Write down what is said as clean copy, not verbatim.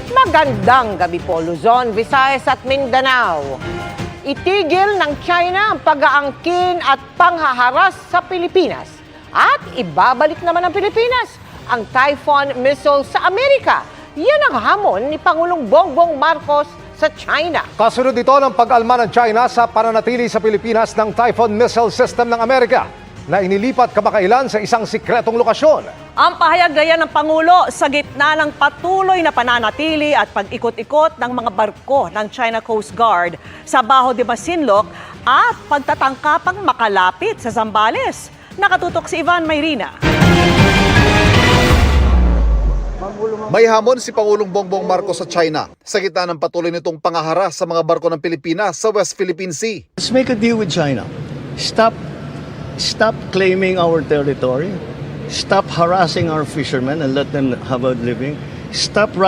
Magandang gabi po, Luzon, Visayas at Mindanao. Itigil ng China ang pag-aangkin at panghaharas sa Pilipinas. At ibabalik naman ng Pilipinas ang Typhoon missile sa Amerika. Yan ang hamon ni Pangulong Bongbong Marcos sa China. Kasunod ito ng pag-alma ng China sa pananatili sa Pilipinas ng Typhoon missile system ng Amerika na inilipat kamakailan sa isang sikretong lokasyon. Ang pahayag na yan ng Pangulo sa gitna ng patuloy na pananatili at pag-ikot-ikot ng mga barko ng China Coast Guard sa Baho de Masinloc at pagtatangkapang makalapit sa Zambales. Nakatutok si Ivan Mayrina. May hamon si Pangulong Bongbong Marcos sa China sa gitna ng patuloy nitong pangaharas sa mga barko ng Pilipinas sa West Philippine Sea. Let's make a deal with China. Stop claiming our territory. Stop harassing our fishermen and let them have a living. Stop